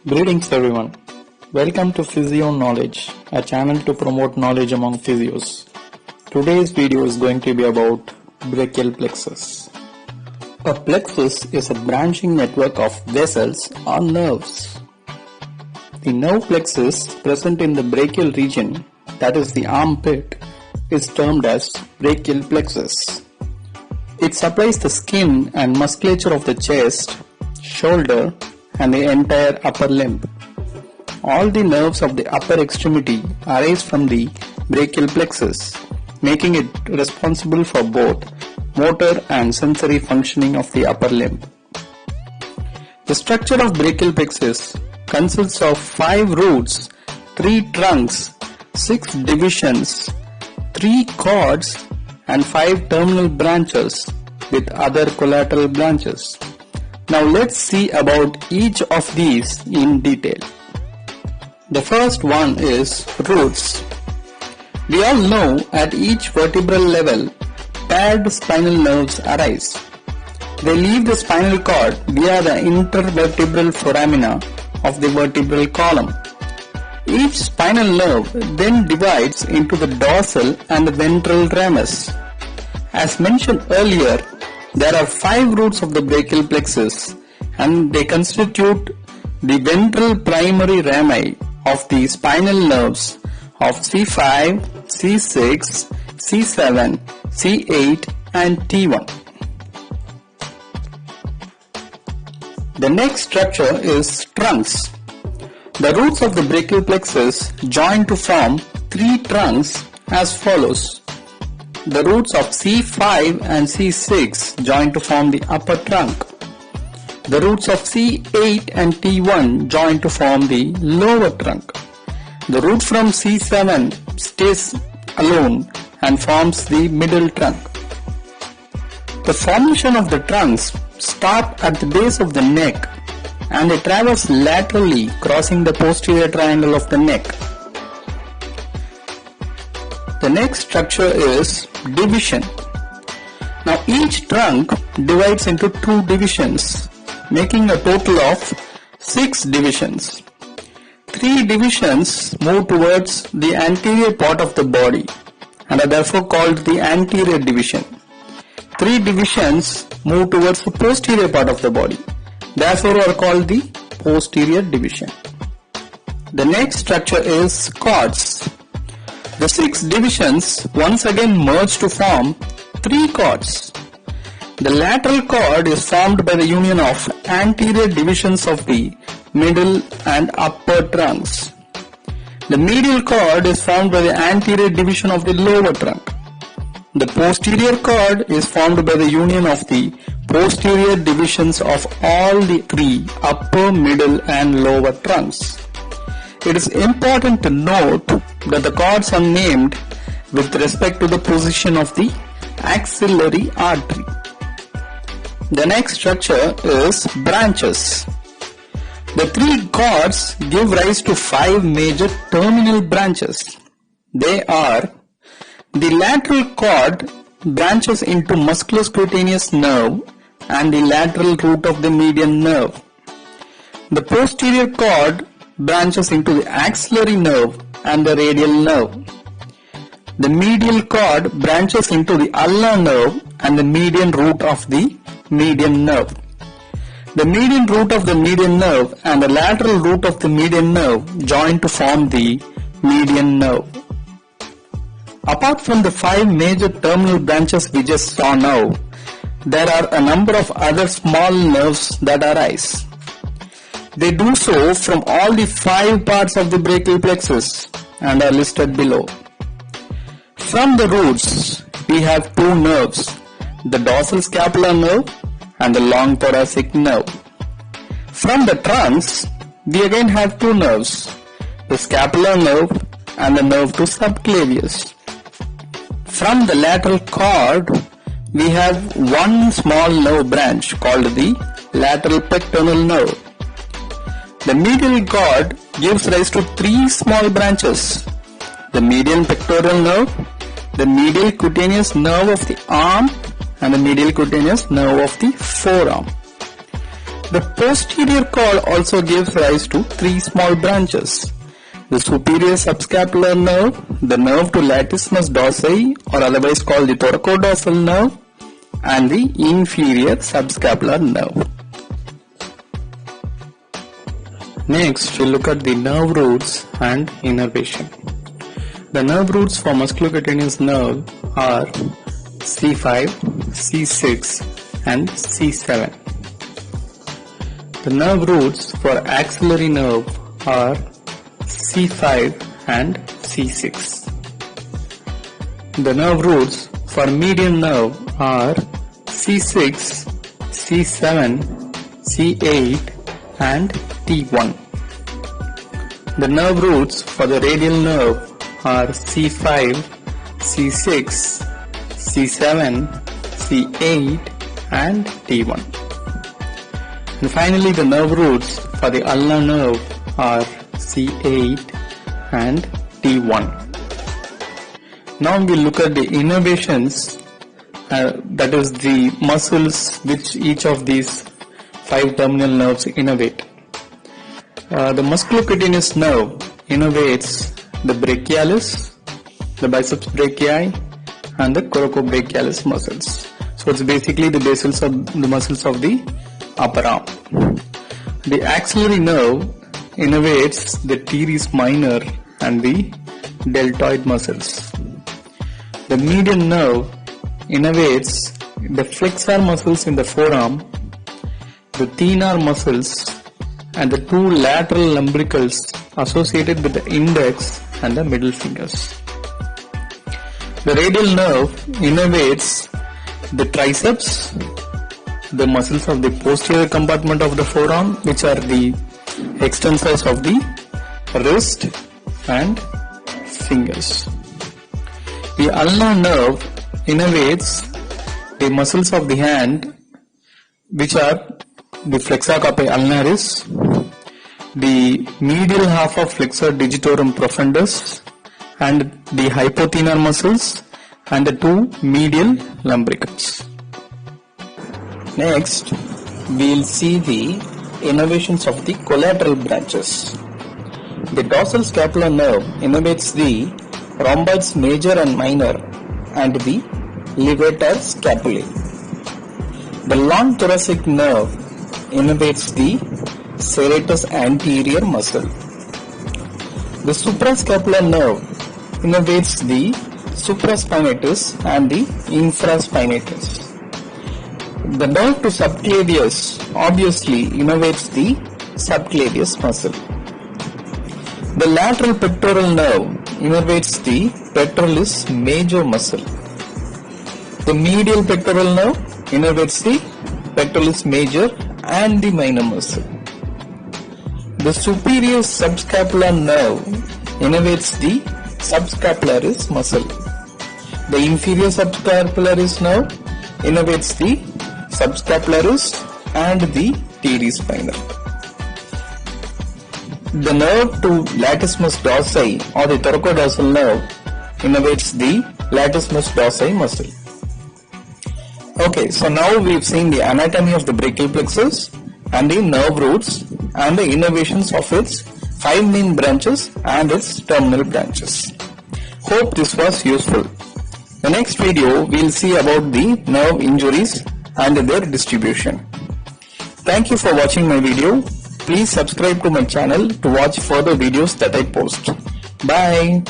Greetings everyone. Welcome to Physio Knowledge, a channel to promote knowledge among physios. Today's video is going to be about brachial plexus. A plexus is a branching network of vessels or nerves. The nerve plexus present in the brachial region, that is the armpit, is termed as brachial plexus. It supplies the skin and musculature of the chest, shoulder, and the entire upper limb. All the nerves of the upper extremity arise from the brachial plexus, making it responsible for both motor and sensory functioning of the upper limb. The structure of brachial plexus consists of 5 roots, 3 trunks, 6 divisions, 3 cords, and 5 terminal branches with other collateral branches. Now let's see about each of these in detail. The first one is roots. We all know at each vertebral level, paired spinal nerves arise. They leave the spinal cord via the intervertebral foramina of the vertebral column. Each spinal nerve then divides into the dorsal and the ventral ramus. As mentioned earlier, there are 5 roots of the brachial plexus and they constitute the ventral primary rami of the spinal nerves of C5, C6, C7, C8 and T1. The next structure is trunks. The roots of the brachial plexus join to form 3 trunks as follows. The roots of C5 and C6 join to form the upper trunk. The roots of C8 and T1 join to form the lower trunk. The root from C7 stays alone and forms the middle trunk. The formation of the trunks start at the base of the neck and they traverse laterally crossing the posterior triangle of the neck. The next structure is division. Now each trunk divides into 2 divisions, making a total of 6 divisions. 3 divisions move towards the anterior part of the body and are therefore called the anterior division. 3 divisions move towards the posterior part of the body, therefore are called the posterior division. The next structure is cords. The 6 divisions once again merge to form 3 cords. The lateral cord is formed by the union of anterior divisions of the middle and upper trunks. The medial cord is formed by the anterior division of the lower trunk. The posterior cord is formed by the union of the posterior divisions of all the 3 upper, middle and lower trunks. It is important to note that the cords are named with respect to the position of the axillary artery. The next structure is branches. The 3 cords give rise to 5 major terminal branches. They are: the lateral cord branches into musculocutaneous nerve and the lateral root of the median nerve. The posterior cord branches into the axillary nerve and the radial nerve. The medial cord branches into the ulnar nerve and the median root of the median nerve. The median root of the median nerve and the lateral root of the median nerve join to form the median nerve. Apart from the 5 major terminal branches we just saw now, there are a number of other small nerves that arise. They do so from all the 5 parts of the brachial plexus and are listed below. From the roots, we have 2 nerves, the dorsal scapular nerve and the long thoracic nerve. From the trunks, we again have 2 nerves, the scapular nerve and the nerve to subclavius. From the lateral cord, we have 1 small nerve branch called the lateral pectoral nerve. The medial cord gives rise to 3 small branches: the medial pectoral nerve, the medial cutaneous nerve of the arm, and the medial cutaneous nerve of the forearm. The posterior cord also gives rise to three small branches. The superior subscapular nerve, the nerve to latissimus dorsi or otherwise called the thoracodorsal nerve, and the inferior subscapular nerve. Next, we'll look at the nerve roots and innervation. The nerve roots for musculocutaneous nerve are C5, C6 and C7. The nerve roots for axillary nerve are C5 and C6. The nerve roots for median nerve are C6, C7, C8 and T1. The nerve roots for the radial nerve are C5, C6, C7, C8 and T1. And finally the nerve roots for the ulnar nerve are C8 and T1. Now we look at the innervations, that is the muscles which each of these 5 terminal nerves innervate. The musculocutaneous nerve innervates the brachialis, the biceps brachii and the coracobrachialis muscles. So it's basically the muscles of the upper arm. The axillary nerve innervates the teres minor and the deltoid muscles. The median nerve innervates the flexor muscles in the forearm, the thenar muscles and the 2 lateral lumbricals associated with the index and the middle fingers. The radial nerve innervates the triceps, the muscles of the posterior compartment of the forearm, which are the extensors of the wrist and fingers. The ulnar nerve innervates the muscles of the hand, which are the flexor carpi ulnaris, the medial half of flexor digitorum profundus and the hypothenar muscles and the 2 medial lumbricals. Next, we will see the innervations of the collateral branches. The dorsal scapular nerve innervates the rhomboids major and minor and the levator scapulae. The long thoracic nerve innervates the serratus anterior muscle. The suprascapular nerve innervates the supraspinatus and the infraspinatus. The nerve to subclavius obviously innervates the subclavius muscle. The lateral pectoral nerve innervates the pectoralis major muscle. The medial pectoral nerve innervates the pectoralis major and the minor muscle. The superior subscapular nerve innervates the subscapularis muscle. The inferior subscapularis nerve innervates the subscapularis and the teres minor. The nerve to latissimus dorsi or the thoracodorsal nerve innervates the latissimus dorsi muscle. Okay, so now we've seen the anatomy of the brachial plexus and the nerve roots and the innervations of its 5 main branches and its terminal branches. Hope this was useful. The next video we'll see about the nerve injuries and their distribution. Thank you for watching my video. Please subscribe to my channel to watch further videos that I post. Bye.